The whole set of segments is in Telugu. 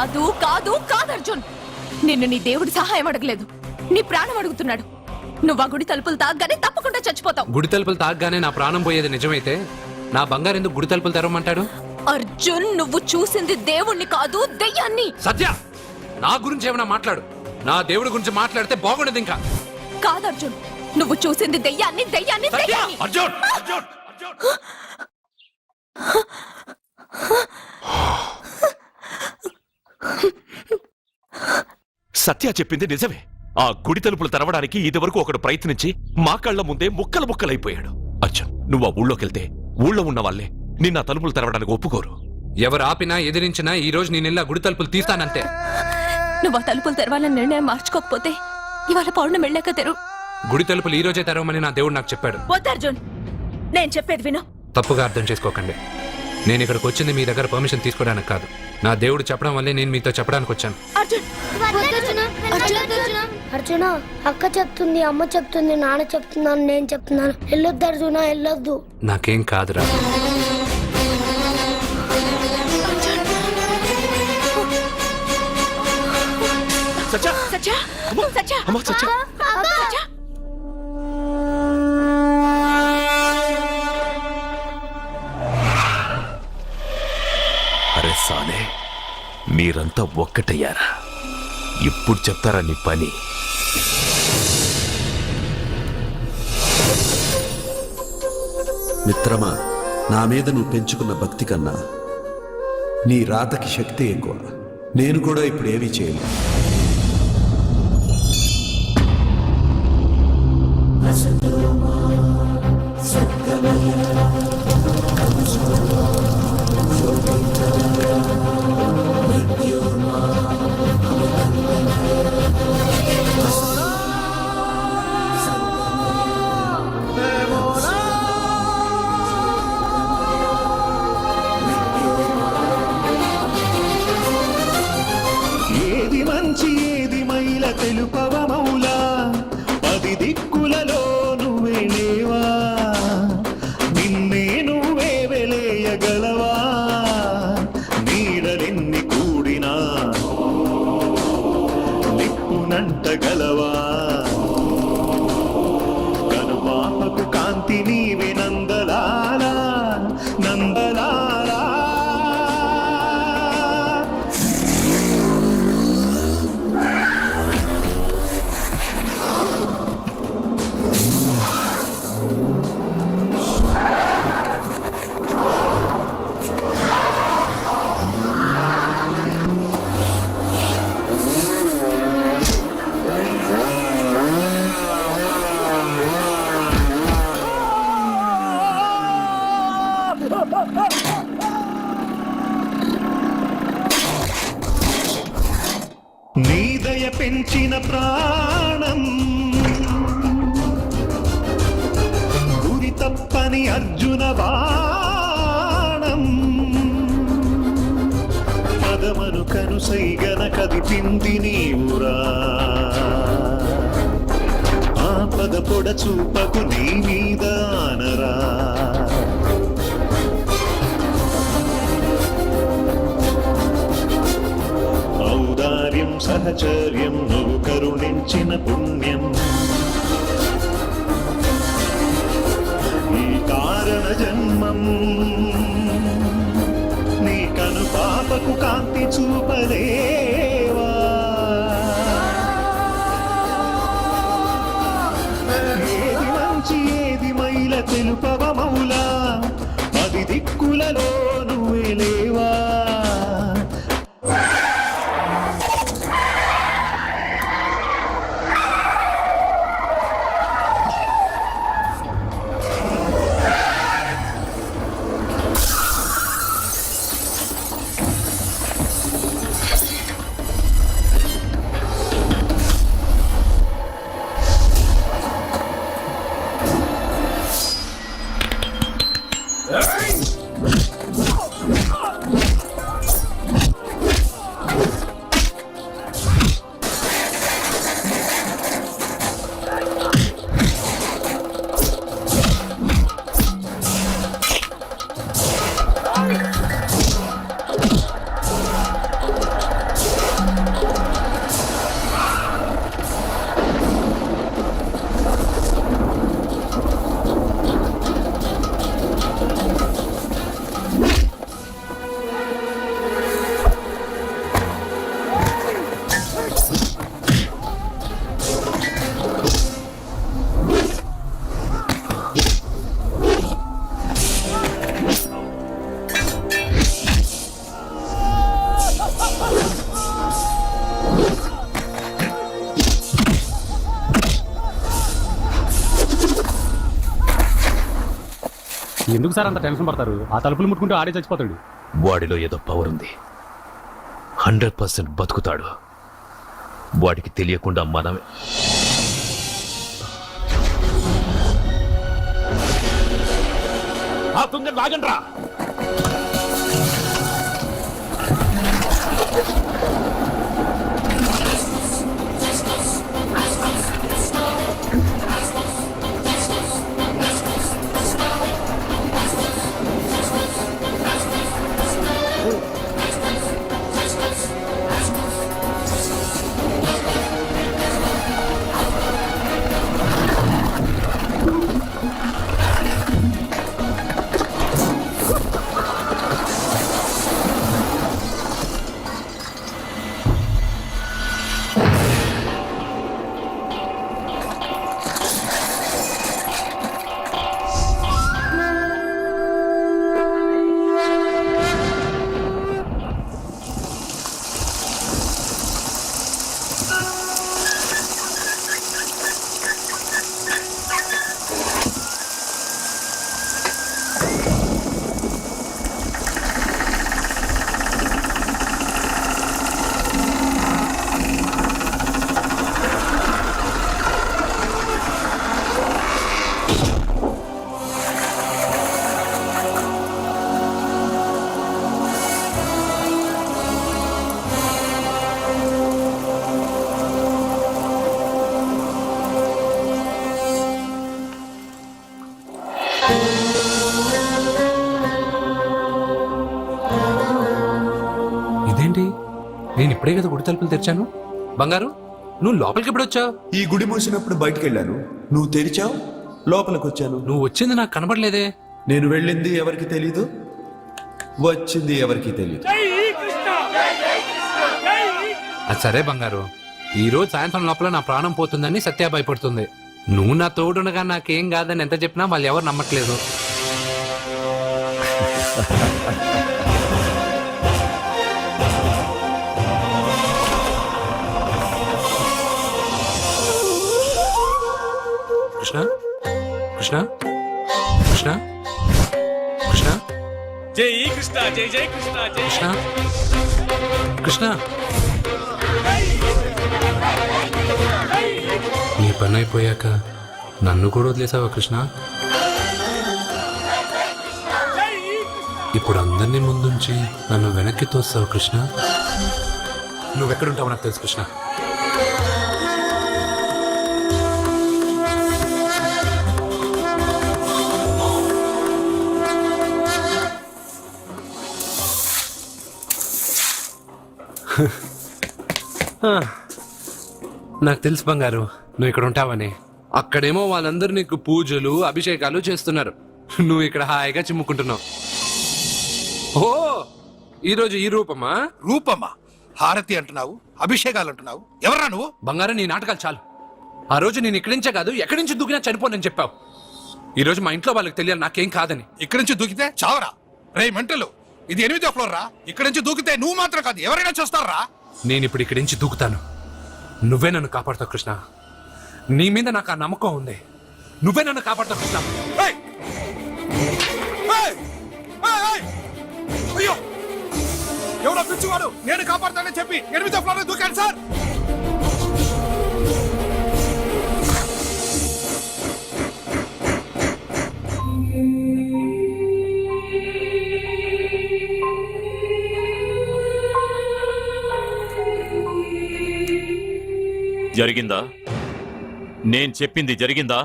కాదు కాదు కాదు అర్జున్, నిన్ను నీ దేవుడి సహాయం అడగలేదు, నీ ప్రాణం అడుగుతున్నాడు. నువ్వు ఆ గుడి తలుపులు తాగ్గానే తప్పకుండా చచ్చిపోతావు. గుడి తలుపులు తాగ్గానే నా ప్రాణం పోయేది నిజమైతే నా బంగారు ఎందుకు గుడి తలుపులు తెరవమంటాడు? అర్జున్, నువ్వు చూసింది దేవుణ్ణి కాదు దెయ్యాన్ని. సత్య, నా గురించి ఏమైనా మాట్లాడు. నా దేవుడి గురించి మాట్లాడితే బాగుండదు. ఇంకా కాదు అర్జున్, నువ్వు చూసింది దెయ్యాన్ని దెయ్యాన్ని దెయ్యాన్ని. అర్జున్, అర్జున్, అర్జున్. సత్య చెప్పింది నిజమే. ఆ గుడి తలుపులు తెరవడానికి ఇదివరకు ఒకడు ప్రయత్నించి మా కళ్ల ముందే ముక్కలు ముక్కలైపోయాడు. అర్జున్, నువ్వు ఆ ఊళ్ళోకెళ్తే ఊళ్ళో ఉన్న వాళ్ళే నిన్న తలుపులు తెరవడానికి ఒప్పుకోరు. ఎవరు ఆపినా ఎదిరించినా ఈ రోజు నేనెల్లా గుడి తలుపులు తీస్తానంతే. నువ్వు ఆ తలుపులు తెరవాలని నిర్ణయం మార్చుకోకపోతే ఇవాళ పౌర్ణమి వెళ్ళాక తెరు. గుడి తలుపులు ఈ రోజే తెరవమని నా దేవుడు నాకు చెప్పాడు. వద్దు అర్జున్, నేను చెప్పేది విను. తప్పుగా అర్థం చేసుకోకండి. నేను ఇక్కడికి వచ్చింది మీ దగ్గర పర్మిషన్ తీసుకోవడానికి కాదు. నా దేవుడు చెప్పడం వల్లే నేను మీతో చెప్పడానికి వచ్చాను. అర్జున, అక్క చెప్తుంది, అమ్మ చెప్తుంది, నాన్న చెప్తున్నాను, నేను చెప్తున్నాను. వెళ్ళొద్దు అర్జున, వెళ్ళొద్దు. నాకేం కాదురా. అరే సాలే, మీరంతా ఒక్కటయ్యారా? ఇప్పుడు చెప్తారా నీ పని? మిత్రమా, నా మీద నువ్వు పెంచుకున్న భక్తి కన్నా నీ రాతకి శక్తి ఎక్కువ. నేను కూడా ఇప్పుడు ఏమీ చేయను. ఏది మంచి ఏది మైల తెలుపవ మౌలా, పది దిక్కులలో నువ్వే లేవా, నిన్నే నువ్వే వెలేయగలవా, నీడలెన్ని కూడినా నిప్పునంటగలవా, కనుపాపకు కాంతి నీవే నందలాలా నందలాలా. నీదయ పెంచిన ప్రాణం గురి తప్పని అర్జున బాణం, పదమను కనుసైగన కదిపింది నీవురా, ఆపద పొడ చూపకు నీ మీద ఆనరా. ఔదార్యం సహచర్యం నువ్వు కరుణించిన పుణ్యం, ఈ కారణ జన్మం నీ కను పాపకు కాంతి చూపలేవా, ఏది మంచి ఏది మైల తెలుపవ మౌలా, పది దిక్కులలో నువ్వే లేవా. ఎందుకు సార్ అంత టెన్షన్ పడతారు? ఆ తలుపులు ముట్టుకుంటూ ఆడే చచ్చిపోతాడు. వాడిలో ఏదో పవర్ ఉంది. 100% బతుకుతాడు. వాడికి తెలియకుండా మనమే. ఆ తుంగ లాగండ్రా. ఇదేంటి, నేను ఇప్పుడే కదా గుడి తలుపులు తెరిచాను. బంగారు, నువ్వు లోపలికి ఎప్పుడు వచ్చావు? ఈ గుడి మూసినప్పుడు బయటికి వెళ్ళాను, నువ్వు తెరిచావు, లోపలికి వచ్చాను. నువ్వు వచ్చింది నాకు కనబడలేదే. నేను వెళ్ళింది ఎవరికి తెలీదు, వచ్చింది ఎవరికి తెలీదు. అది సరే బంగారు, ఈ రోజు సాయంత్రం లోపల నా ప్రాణం పోతుందని సత్య భయపడుతుంది. నువ్వు నా తోడునగా నాకేం కాదని ఎంత చెప్పినా వాళ్ళు ఎవరు నమ్మట్లేదు. కృష్ణ కృష్ణ కృష్ణ కృష్ణ జై కృష్ణ, జై జై కృష్ణ, జై కృష్ణ కృష్ణ, నీ పని అయిపోయాక నన్ను కూడా వదిలేసావా కృష్ణ? ఇప్పుడు అందరినీ ముందుంచి నన్ను వెనక్కి తోస్తావు కృష్ణ. నువ్వెక్కడుంటావు నాకు తెలుసు కృష్ణ. నాకు తెలుసు బంగారు, నువ్వు ఇక్కడ ఉంటావని. అక్కడేమో వాళ్ళందరూ నీకు పూజలు అభిషేకాలు చేస్తున్నారు, నువ్వు ఇక్కడ హాయిగా చిమ్ముకుంటున్నావు. ఓ, ఈరోజు ఈ రూపమా? రూపమా? హారతి అంటున్నావు, అభిషేకాలు అంటున్నావు. ఎవరా నువ్వు? బంగారం, నీ నాటకాలు చాలు. ఆ రోజు నేను ఇక్కడి నుంచే కాదు ఎక్కడి నుంచి దూకినా చనిపోనని చెప్పావు. ఈ రోజు మా ఇంట్లో వాళ్ళకి తెలియాలి నాకేం కాదని. ఇక్కడి నుంచి దూకితే చావరా? రే మెంటలు, ఇది 8వ ఫ్లోర్ రా. ఇక్కడి నుంచి దూకితే నువ్వు మాత్రం కాదు, ఎవరైనా చూస్తారా? నేను ఇప్పుడు ఇక్కడి నుంచి దూకుతాను, నువ్వే నన్ను కాపాడుతావు కృష్ణ. నీ మీద నాకు ఆ నమ్మకం ఉంది, నువ్వే నన్ను కాపాడుతావు కృష్ణ. ఏయ్! ఏయ్! ఏయ్! ఏయ్! అయ్యో, ఎవడో పిచ్చివాడు నేను కాపాడుతానని చెప్పి 8వ ఫ్లోర్ దూకాను సార్. జరిగిందా? నేను చెప్పింది జరిగిందా?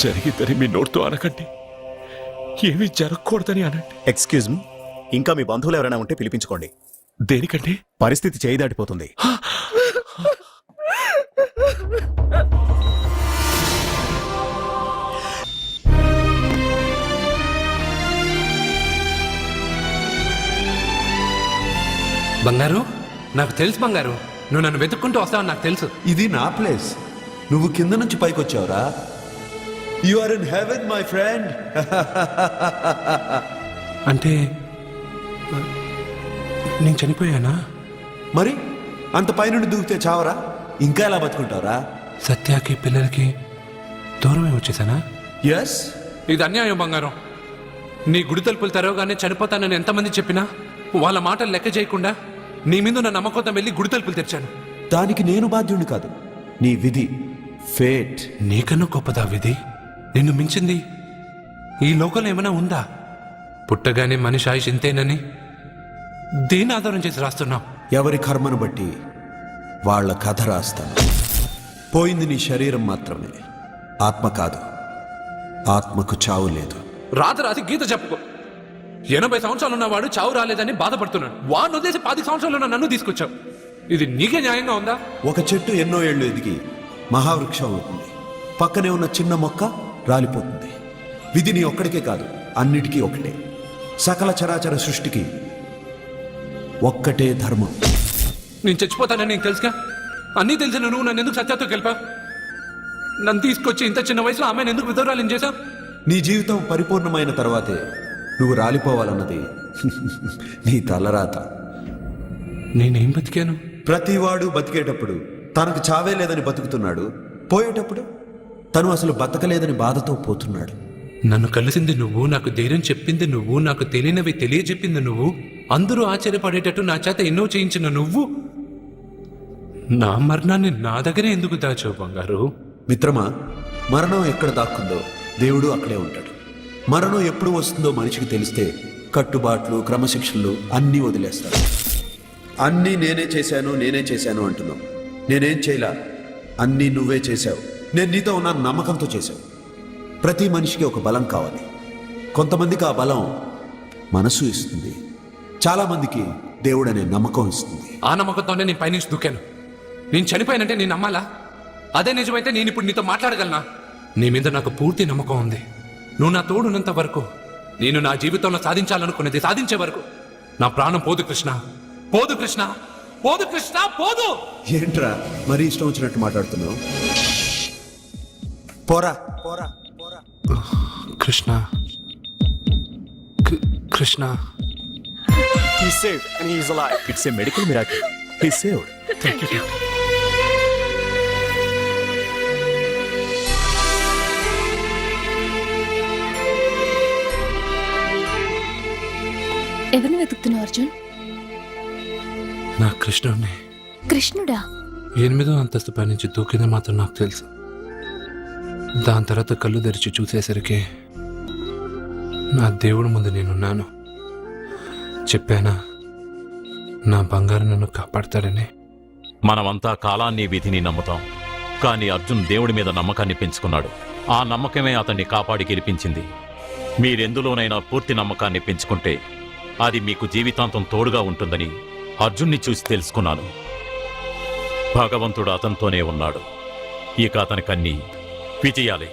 జరిగిందని మీ నోటితో అనకండి, ఏమీ జరగకూడదని అనండి. ఎక్స్క్యూజ్ మీ, ఇంకా మీ బంధువులు ఎవరైనా ఉంటే పిలిపించుకోండి. దేనికంటే? పరిస్థితి చేయి దాటిపోతుంది. బంగారు, నాకు తెలుసు బంగారు, నువ్వు నన్ను వెతుక్కుంటూ వస్తావని నాకు తెలుసు. ఇది నా ప్లేస్, నువ్వు కింద నుంచి పైకి వచ్చావురా. You are in heaven my friend. అంటే నేను చనిపోయానా? మరి అంత పైనుండి దూకితే చావరా? ఇంకా ఎలా బతుకుంటావురా? సత్యాకి పిల్లలకి దూరమే వచ్చేసానా? ఎస్, ఇది అన్యాయం బంగారం. నీ గుడి తలుపులు తెరవగానే చనిపోతానని ఎంతమంది చెప్పినా వాళ్ళ మాటలు లెక్క చేయకుండా నీ మీద నా నమ్మకంతో వెళ్ళి గుడి తలుపులు తెరిచాను. దానికి నేను బాధ్యుడిని కాదు, నీ విధి, ఫేట్. నీకన్నా గొప్పదా విధి? నిన్ను మించింది ఈ లోకంలో ఏమైనా ఉందా? పుట్టగానే మనిషి ఆయుష్ ఇంతేనని దేని ఆధారం చేసి రాస్తున్నావు? ఎవరి కర్మను బట్టి వాళ్ళ కథ రాస్తాను. పోయింది నీ శరీరం మాత్రమే, ఆత్మ కాదు. ఆత్మకు చావు లేదు. రాతి గీత చెప్పుకో. 80 సంవత్సరాలు ఉన్నవాడు చావు రాలేదని బాధపడుతున్నాడు. వాడిని వదిలేసి 10 సంవత్సరాలు ఉన్న నన్ను తీసుకొచ్చావు. ఇది నీకే న్యాయంగా ఉందా? ఒక చెట్టు ఎన్నో ఏళ్ళు ఎదిగి మహావృక్షం అవుతుంది. పక్కనే ఉన్న చిన్న మొక్క రాలిపోతుంది. విధి నీ ఒక్కడికే కాదు, అన్నిటికీ ఒకటే. సకల చరాచర సృష్టికి ఒక్కటే ధర్మం. నేను చచ్చిపోతానని నీకు తెలుసుగా. అన్నీ తెలిసిన నువ్వు నన్ను ఎందుకు సత్యాతో గెలిపా? నన్ను తీసుకొచ్చి ఇంత చిన్న వయసులో ఆమెను ఎందుకు విధవరాలు చేశావు? నీ జీవితం పరిపూర్ణమైన తర్వాతే నువ్వు రాలిపోవాలన్నది నీ తలరాత. నేనేం బతికాను? ప్రతివాడు బతికేటప్పుడు తనకు చావే లేదని బతుకుతున్నాడు, పోయేటప్పుడు తను అసలు బతకలేదని బాధతో పోతున్నాడు. నన్ను కలిసింది నువ్వు, నాకు ధైర్యం చెప్పింది నువ్వు, నాకు తెలియనివి తెలియజెప్పింది నువ్వు, అందరూ ఆశ్చర్యపడేటట్టు నా చేత ఎన్నో చేయించిన నువ్వు, నా మరణాన్ని నా దగ్గరే ఎందుకు దాచావు బంగారు? మిత్రమా, మరణం ఎక్కడ దాక్కుందో దేవుడు అక్కడే ఉంటాడు. మరణం ఎప్పుడు వస్తుందో మనిషికి తెలిస్తే కట్టుబాట్లు, క్రమశిక్షణలు అన్నీ వదిలేస్తాడు. అన్నీ నేనే చేశాను అంటున్నావు. నేనేం చేయలా, అన్నీ నువ్వే చేశావు. నేను నీతో ఉన్న నమ్మకంతో చేశావు. ప్రతి మనిషికి ఒక బలం కావాలి. కొంతమందికి ఆ బలం మనసు ఇస్తుంది, చాలా మందికి దేవుడు అనే నమ్మకం ఇస్తుంది. ఆ నమ్మకంతోనే నేను పైనుంచి దూకాను. నేను చనిపోయానంటే నేను నమ్మాలా? అదే నిజమైతే నేను ఇప్పుడు నీతో మాట్లాడగలనా? నీ మీద నాకు పూర్తి నమ్మకం ఉంది. నువ్వు నా తోడున్నంత వరకు, నేను నా జీవితంలో సాధించాలనుకున్నది సాధించే వరకు నా ప్రాణం పోదు కృష్ణ, పోదు కృష్ణ, పోదు కృష్ణ, పోదు. ఏంట్రా మరీ ఇష్టం వచ్చినట్టు మాట్లాడుతున్నావు? పోరా పోరా పోరా. Krishna, Krishna. He's saved and he is alive. It's a medical miracle. He's saved. Thank you. ఎవరిని వెతుకుతున్నావు అర్జున్? నా కృష్ణుడిని. కృష్ణుడా? 8వ అంతస్తు పై నుంచి దూకింది మాత్రం నాకు తెలుసు. దాని తర్వాత కళ్ళు తెరిచి చూసేసరికి నా దేవుడి ముందు నేనున్నాను. చెప్పానా నా బంగారు నన్ను కాపాడతాడని? మనమంతా కాలాన్ని, విధిని నమ్ముతాం. కానీ అర్జున్ దేవుడి మీద నమ్మకాన్ని పెంచుకున్నాడు. ఆ నమ్మకమే అతన్ని కాపాడి గెలిపించింది. మీరెందులోనైనా పూర్తి నమ్మకాన్ని పెంచుకుంటే అది మీకు జీవితాంతం తోడుగా ఉంటుందని అర్జున్ని చూసి తెలుసుకున్నాను. భగవంతుడు అతనితోనే ఉన్నాడు. ఇక అతనికన్నీ విజయాలే.